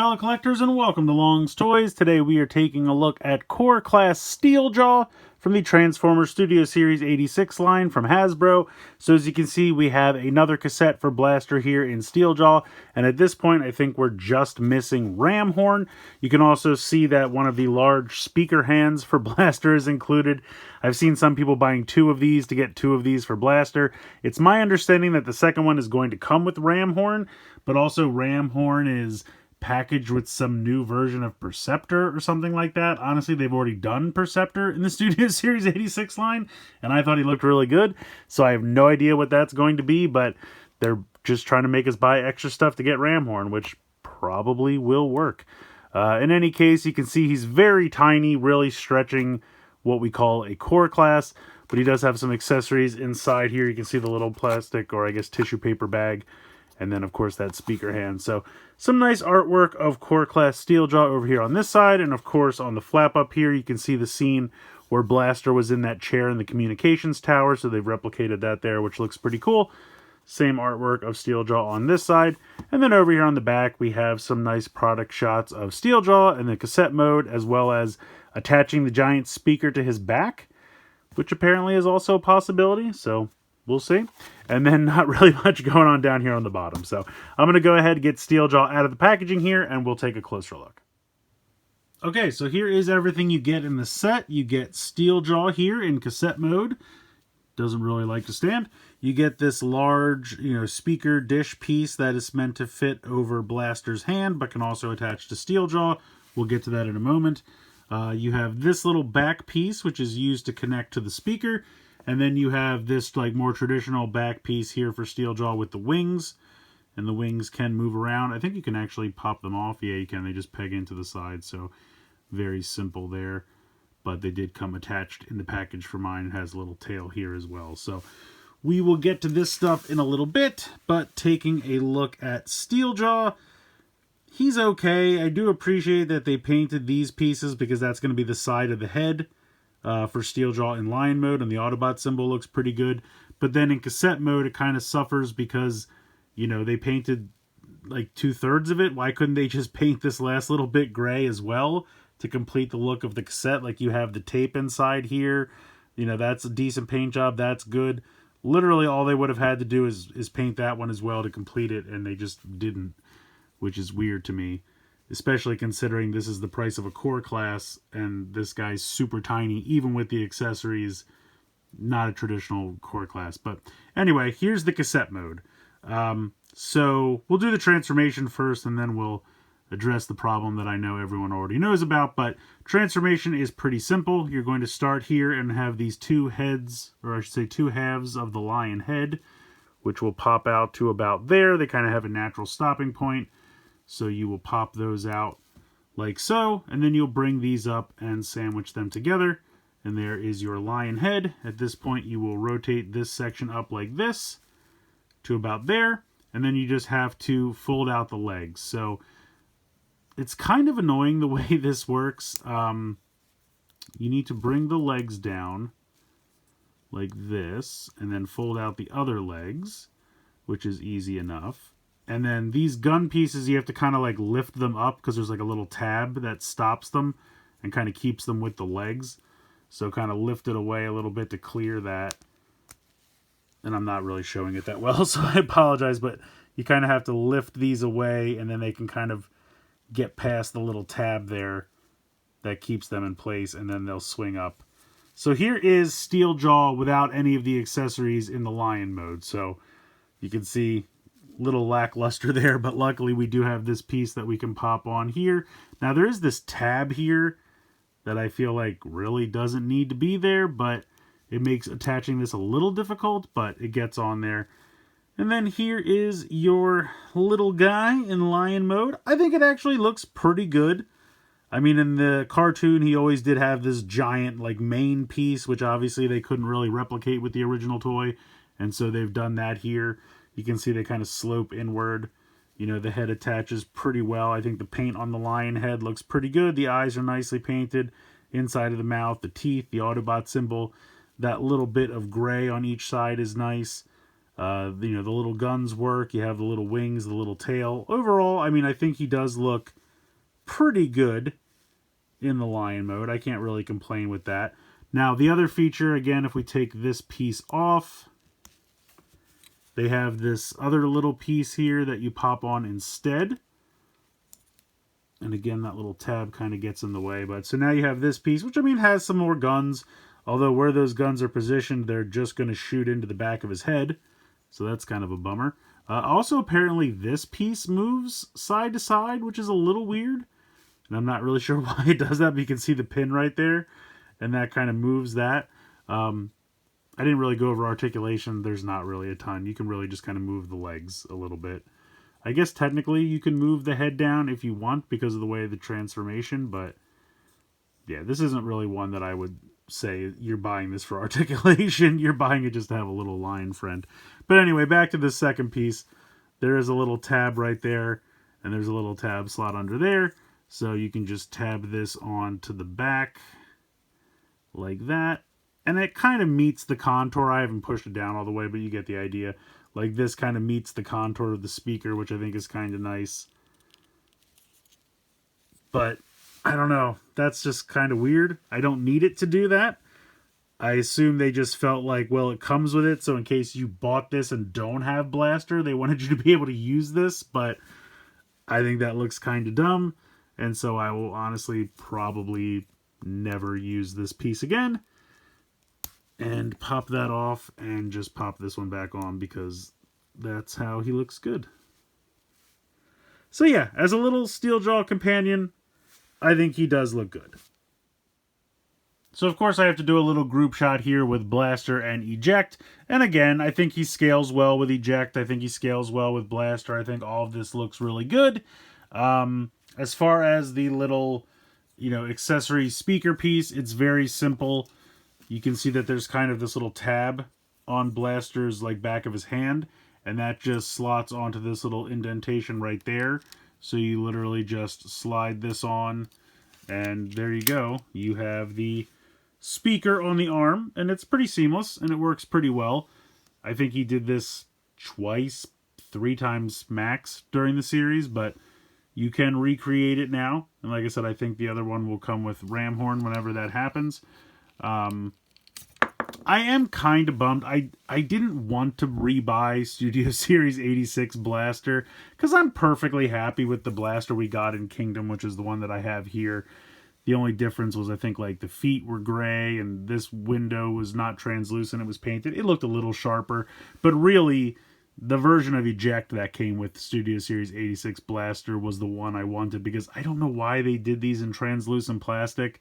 fellow collectors, and welcome to Long's Toys. Today we are taking a look at Core Class STEELJAW from the Transformers Studio Series 86 line from Hasbro. So as you can see, we have another cassette for Blaster here in STEELJAW, and at this point I think we're just missing Ram Horn. You can also see that one of the large speaker hands for Blaster is included. I've seen some people buying two of these to get two of these for Blaster. It's my understanding that the second one is going to come with Ram Horn, but also Ram Horn is packaged with some new version of Perceptor or something like that. Honestly, they've already done Perceptor in the Studio Series 86 line, and I thought he looked really good, so I have no idea what that's going to be, but they're just trying to make us buy extra stuff to get Ram Horn, which probably will work. In any case, you can see he's very tiny, really stretching what we call a core class, but he does have some accessories inside here. You can see the little plastic, or I guess tissue paper bag, and then, of course, that speaker hand. So some nice artwork of Core Class STEELJAW over here on this side. And, of course, on the flap up here, you can see the scene where Blaster was in that chair in the communications tower. So they've replicated that there, which looks pretty cool. Same artwork of STEELJAW on this side. And then over here on the back, we have some nice product shots of STEELJAW in the cassette mode, as well as attaching the giant speaker to his back, which apparently is also a possibility. So we'll see. And then not really much going on down here on the bottom. So I'm going to go ahead and get STEELJAW out of the packaging here, and we'll take a closer look. Okay, so here is everything you get in the set. You get STEELJAW here in cassette mode. Doesn't really like to stand. You get this large, speaker dish piece that is meant to fit over Blaster's hand, but can also attach to STEELJAW. We'll get to that in a moment. You have this little back piece, which is used to connect to the speaker. And then you have this more traditional back piece here for STEELJAW with the wings. And the wings can move around. I think you can actually pop them off. Yeah, you can. They just peg into the side. So very simple there. But they did come attached in the package for mine. It has a little tail here as well. So we will get to this stuff in a little bit. But taking a look at STEELJAW, he's okay. I do appreciate that they painted these pieces because that's going to be the side of the head. For STEELJAW in Lion mode, and the Autobot symbol looks pretty good. But then in cassette mode, it kind of suffers because, they painted like 2/3 of it. Why couldn't they just paint this last little bit gray as well to complete the look of the cassette? Like, you have the tape inside here. That's a decent paint job. That's good. Literally all they would have had to do is paint that one as well to complete it, and they just didn't, which is weird to me. Especially considering this is the price of a core class, and this guy's super tiny, even with the accessories. Not a traditional core class. But anyway, here's the cassette mode. So we'll do the transformation first, and then we'll address the problem that I know everyone already knows about. But transformation is pretty simple. You're going to start here and have these two heads, or I should say two halves of the lion head, which will pop out to about there. They kind of have a natural stopping point. So you will pop those out like so, and then you'll bring these up and sandwich them together. And there is your lion head. At this point, you will rotate this section up like this to about there. And then you just have to fold out the legs. So it's kind of annoying the way this works. You need to bring the legs down like this, and then fold out the other legs, which is easy enough. And then these gun pieces, you have to kind of lift them up because there's a little tab that stops them and kind of keeps them with the legs. So kind of lift it away a little bit to clear that. And I'm not really showing it that well, so I apologize. But you kind of have to lift these away, and then they can kind of get past the little tab there that keeps them in place, and then they'll swing up. So here is STEELJAW without any of the accessories in the Lion mode. So you can see little lackluster there, but luckily we do have this piece that we can pop on here. Now there is this tab here that I feel like really doesn't need to be there, but it makes attaching this a little difficult, but it gets on there. And then here is your little guy in Lion mode. I think it actually looks pretty good. I mean, in the cartoon, he always did have this giant main piece, which obviously they couldn't really replicate with the original toy, and so they've done that here. You can see they kind of slope inward. The head attaches pretty well. I think the paint on the lion head looks pretty good. The eyes are nicely painted. Inside of the mouth, the teeth, the Autobot symbol. That little bit of gray on each side is nice. The little guns work. You have the little wings, the little tail. Overall, I mean, I think he does look pretty good in the Lion mode. I can't really complain with that. Now, the other feature, again, if we take this piece off, they have this other little piece here that you pop on instead. And again, that little tab kind of gets in the way. But so now you have this piece, which I mean has some more guns. Although where those guns are positioned, they're just going to shoot into the back of his head. So that's kind of a bummer. Also, apparently this piece moves side to side, which is a little weird. And I'm not really sure why it does that, but you can see the pin right there. And that kind of moves that. I didn't really go over articulation. There's not really a ton. You can really just kind of move the legs a little bit. I guess technically you can move the head down if you want because of the way of the transformation, but yeah, this isn't really one that I would say you're buying this for articulation. You're buying it just to have a little lion friend. But anyway, back to the second piece. There is a little tab right there, and there's a little tab slot under there. So you can just tab this on to the back like that. And it kind of meets the contour. I haven't pushed it down all the way, but you get the idea. Like this kind of meets the contour of the speaker, which I think is kind of nice. But I don't know. That's just kind of weird. I don't need it to do that. I assume they just felt like, well, it comes with it. So in case you bought this and don't have Blaster, they wanted you to be able to use this. But I think that looks kind of dumb. And so I will honestly probably never use this piece again. And pop that off and just pop this one back on because that's how he looks good. So yeah, as a little Steeljaw companion, I think he does look good. So of course I have to do a little group shot here with Blaster and Eject. And again, I think he scales well with Eject. I think he scales well with Blaster. I think all of this looks really good. As far as the little, accessory speaker piece, it's very simple. You can see that there's kind of this little tab on Blaster's back of his hand, and that just slots onto this little indentation right there. So you literally just slide this on, and there you go. You have the speaker on the arm, and it's pretty seamless, and it works pretty well. I think he did this twice, 3 times max during the series, but you can recreate it now. And like I said, I think the other one will come with ram horn whenever that happens. I am kind of bummed. I didn't want to rebuy Studio Series 86 Blaster because I'm perfectly happy with the Blaster we got in Kingdom, which is the one that I have here. The only difference was I think the feet were gray and this window was not translucent. It was painted. It looked a little sharper, but really the version of Eject that came with Studio Series 86 Blaster was the one I wanted because I don't know why they did these in translucent plastic.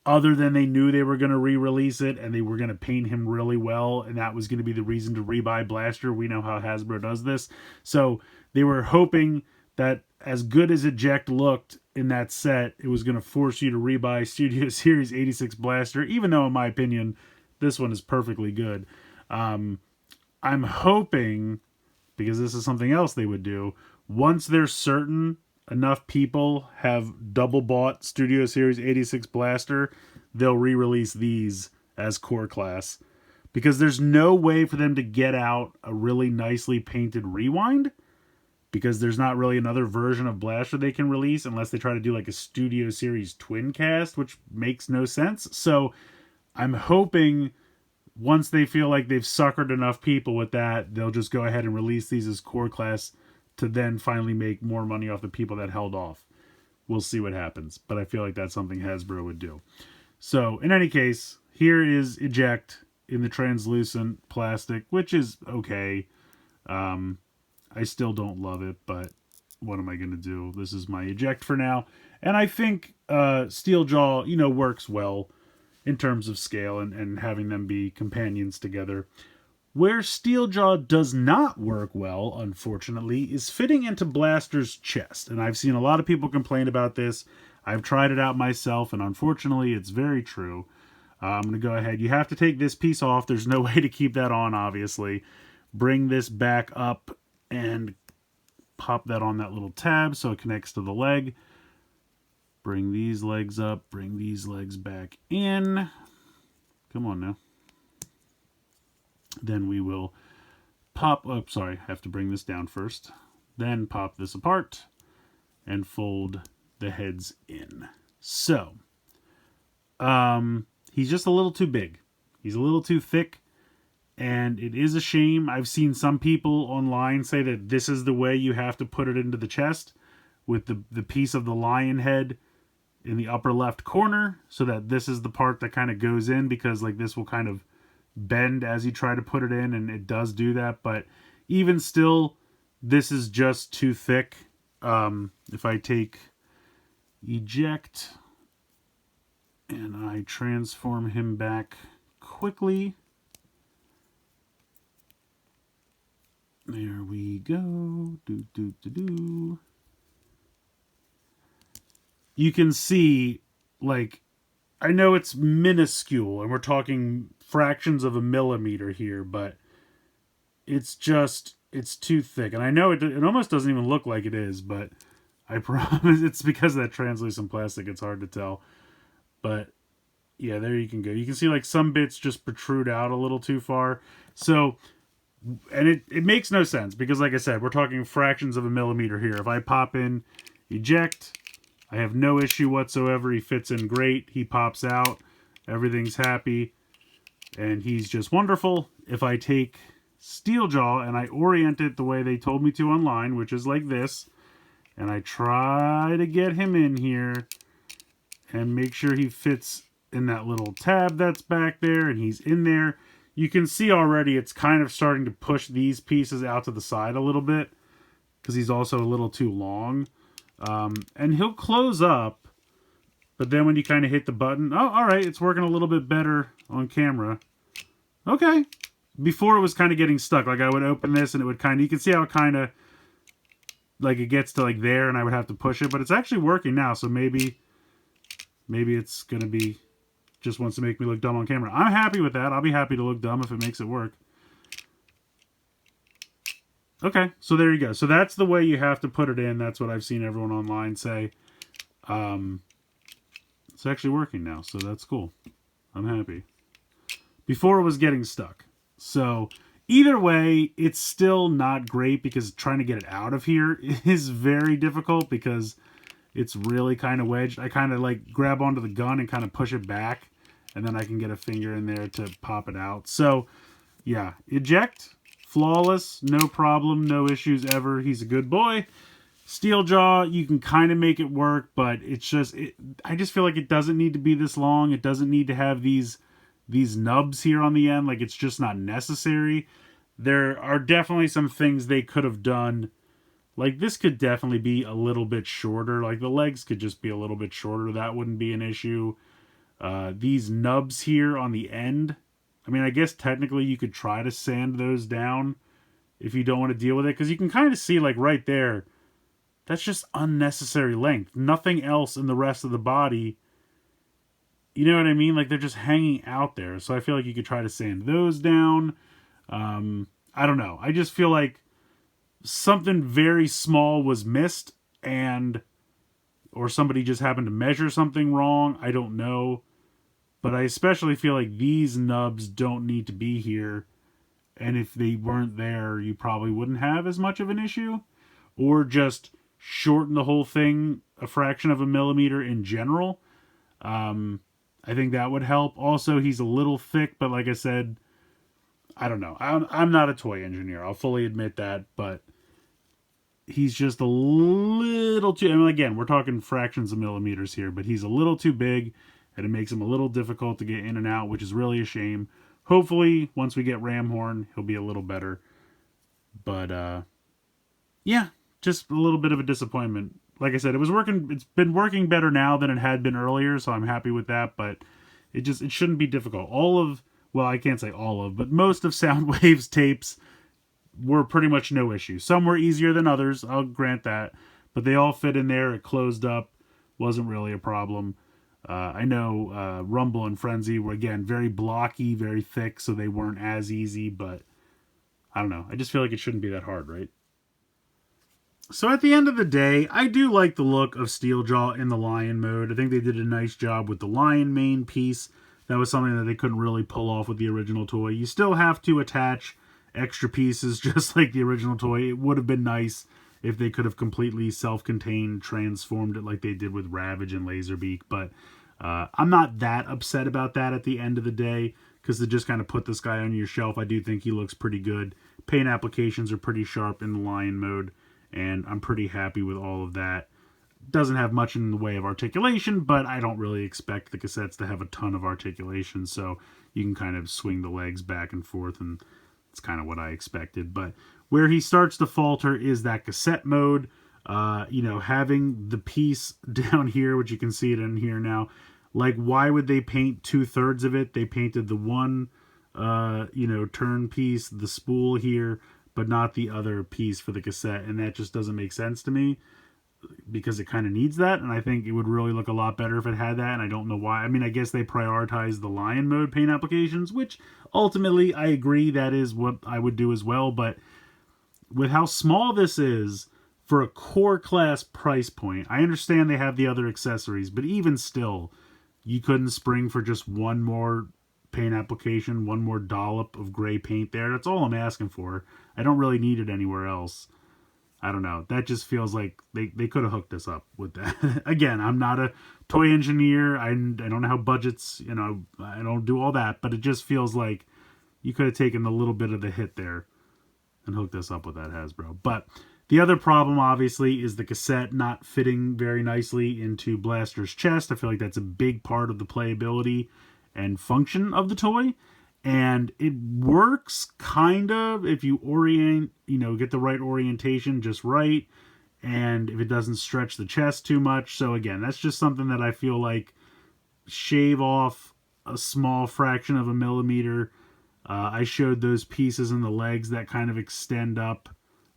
Other than they knew they were going to re-release it and they were going to paint him really well, and that was going to be the reason to rebuy Blaster. We know how Hasbro does this. So they were hoping that as good as Eject looked in that set, it was going to force you to rebuy Studio Series 86 Blaster, even though, in my opinion, this one is perfectly good. I'm hoping, because this is something else they would do, once they're certain enough people have double bought Studio Series 86 Blaster, they'll re-release these as core class. Because there's no way for them to get out a really nicely painted Rewind, because there's not really another version of Blaster they can release unless they try to do a Studio Series twin cast, which makes no sense. So I'm hoping once they feel like they've suckered enough people with that, they'll just go ahead and release these as core class to then finally make more money off the people that held off. We'll see what happens, but I feel like that's something Hasbro would do. So, in any case, here is Eject in the translucent plastic, which is okay. I still don't love it, but what am I going to do? This is my Eject for now. And I think Steeljaw, works well in terms of scale and having them be companions together. Where Steeljaw does not work well, unfortunately, is fitting into Blaster's chest. And I've seen a lot of people complain about this. I've tried it out myself, and unfortunately, it's very true. I'm going to go ahead. You have to take this piece off. There's no way to keep that on, obviously. Bring this back up and pop that on that little tab so it connects to the leg. Bring these legs up. Bring these legs back in. Come on now. Then we will pop up, sorry, I have to bring this down first. Then pop this apart and fold the heads in. So, he's just a little too big. He's a little too thick, and it is a shame. I've seen some people online say that this is the way you have to put it into the chest, with the piece of the lion head in the upper left corner, so that this is the part that kind of goes in, because like this will kind of bend as you try to put it in, and it does do that. But even still, this is just too thick. If I take eject and I transform him back quickly, there we go. You can see, like, I know it's minuscule, and we're talking fractions of a millimeter here, but it's too thick. And I know it almost doesn't even look like it is, but I promise it's because of that translucent plastic. It's hard to tell. But yeah, there you can go. You can see like some bits just protrude out a little too far. So, and it makes no sense, because like I said, we're talking fractions of a millimeter here. If I pop in eject, I have no issue whatsoever. He fits in great. He pops out. Everything's happy. And he's just wonderful. If I take STEELJAW and I orient it the way they told me to online, which is like this, and I try to get him in here and make sure he fits in that little tab that's back there, and he's in there, you can see already it's kind of starting to push these pieces out to the side a little bit, because he's also a little too long. And he'll close up, but then when you kind of hit the button, oh, all right, it's working a little bit better on camera. Okay. Before it was kind of getting stuck. Like I would open this and it would kind of, you can see how it kind of, like it gets to like there and I would have to push it, but it's actually working now. So maybe it's going to be, just wants to make me look dumb on camera. I'm happy with that. I'll be happy to look dumb if it makes it work. Okay, so there you go. So that's the way you have to put it in. That's what I've seen everyone online say. It's actually working now, so that's cool. I'm happy. Before it was getting stuck. So either way, it's still not great, because trying to get it out of here is very difficult, because it's really kind of wedged. I kind of like grab onto the gun and kind of push it back, and then I can get a finger in there to pop it out. So yeah, eject. Flawless, no problem, no issues ever. He's a good boy. STEELJAW, you can kind of make it work, but it's just, I just feel like it doesn't need to be this long. It doesn't need to have these nubs here on the end. Like, it's just not necessary. There are definitely some things they could have done. Like, this could definitely be a little bit shorter. Like, the legs could just be a little bit shorter. That wouldn't be an issue. These nubs here on the end, I mean, I guess technically you could try to sand those down if you don't want to deal with it, because you can kind of see, like, right there, that's just unnecessary length. Nothing else in the rest of the body, you know what I mean? Like, they're just hanging out there. So I feel like you could try to sand those down. I don't know. I just feel like something very small was missed, or somebody just happened to measure something wrong. I don't know. But I especially feel like these nubs don't need to be here. And if they weren't there, you probably wouldn't have as much of an issue. Or just shorten the whole thing a fraction of a millimeter in general. I think that would help. Also, he's a little thick, but like I said, I don't know. I'm not a toy engineer. I'll fully admit that. But he's just a little too... I mean, again, we're talking fractions of millimeters here. But he's a little too big. And it makes him a little difficult to get in and out, which is really a shame. Hopefully, once we get Ramhorn, he'll be a little better. But, yeah, just a little bit of a disappointment. Like I said, it's been working better now than it had been earlier, so I'm happy with that. But it shouldn't be difficult. Well, I can't say all of, but most of Soundwave's tapes were pretty much no issue. Some were easier than others, I'll grant that. But they all fit in there. It closed up. Wasn't really a problem. I know Rumble and Frenzy were, again, very blocky, very thick, so they weren't as easy, but I don't know. I just feel like it shouldn't be that hard, right? So at the end of the day, I do like the look of STEELJAW in the Lion mode. I think they did a nice job with the Lion main piece. That was something that they couldn't really pull off with the original toy. You still have to attach extra pieces just like the original toy. It would have been nice if they could have completely self-contained, transformed it like they did with Ravage and Laserbeak. But I'm not that upset about that at the end of the day, because to just kind of put this guy on your shelf, I do think he looks pretty good. Paint applications are pretty sharp in the Lion mode, and I'm pretty happy with all of that. Doesn't have much in the way of articulation, but I don't really expect the cassettes to have a ton of articulation, so you can kind of swing the legs back and forth, and it's kind of what I expected. But where he starts to falter is that cassette mode. Having the piece down here, which you can see it in here now, like, why would they paint 2/3 of it? They painted the one, turn piece, the spool here, but not the other piece for the cassette, and that just doesn't make sense to me, because it kind of needs that, and I think it would really look a lot better if it had that, and I don't know why. I mean, I guess they prioritize the Lion mode paint applications, which ultimately I agree that is what I would do as well, but with how small this is for a core class price point, I understand they have the other accessories, but even still, you couldn't spring for just one more paint application, one more dollop of gray paint there. That's all I'm asking for. I don't really need it anywhere else. I don't know. That just feels like they could have hooked us up with that. Again, I'm not a toy engineer. I don't know how budgets, I don't do all that. But it just feels like you could have taken a little bit of the hit there and hooked us up with that, Hasbro. But the other problem, obviously, is the cassette not fitting very nicely into Blaster's chest. I feel like that's a big part of the playability and function of the toy. And it works kind of if you orient, get the right orientation just right, and if it doesn't stretch the chest too much. So again, that's just something that I feel like shave off a small fraction of a millimeter. I showed those pieces in the legs that kind of extend up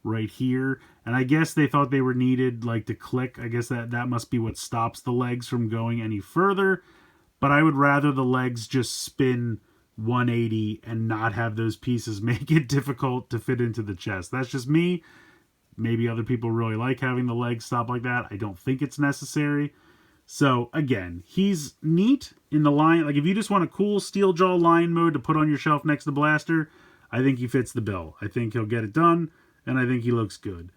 right here, and I guess they thought they were needed like to click. I guess that must be what stops the legs from going any further, but I would rather the legs just spin 180 and not have those pieces make it difficult to fit into the chest. That's just me. Maybe other people really like having the legs stop like that. I don't think it's necessary. So again, he's neat in the Lion. Like, if you just want a cool STEELJAW Lion mode to put on your shelf next to Blaster, I think he fits the bill. I think he'll get it done, and I think he looks good.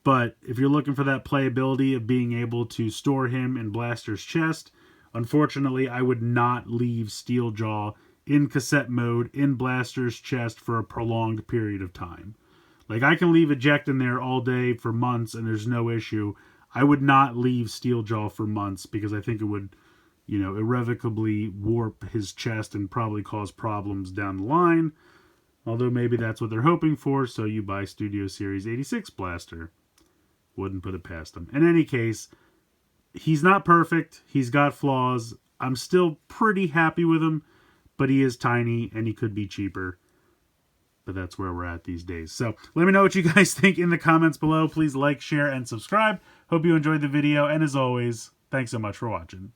But if you're looking for that playability of being able to store him in Blaster's chest, unfortunately, I would not leave STEELJAW in cassette mode in Blaster's chest for a prolonged period of time. Like, I can leave Eject in there all day for months and there's no issue. I would not leave STEELJAW for months, because I think it would, irrevocably warp his chest and probably cause problems down the line. Although maybe that's what they're hoping for, so you buy Studio Series 86 Blaster. Wouldn't put it past them. In any case, he's not perfect. He's got flaws. I'm still pretty happy with him. But he is tiny, and he could be cheaper. But that's where we're at these days. So let me know what you guys think in the comments below. Please like, share, and subscribe. Hope you enjoyed the video. And as always, thanks so much for watching.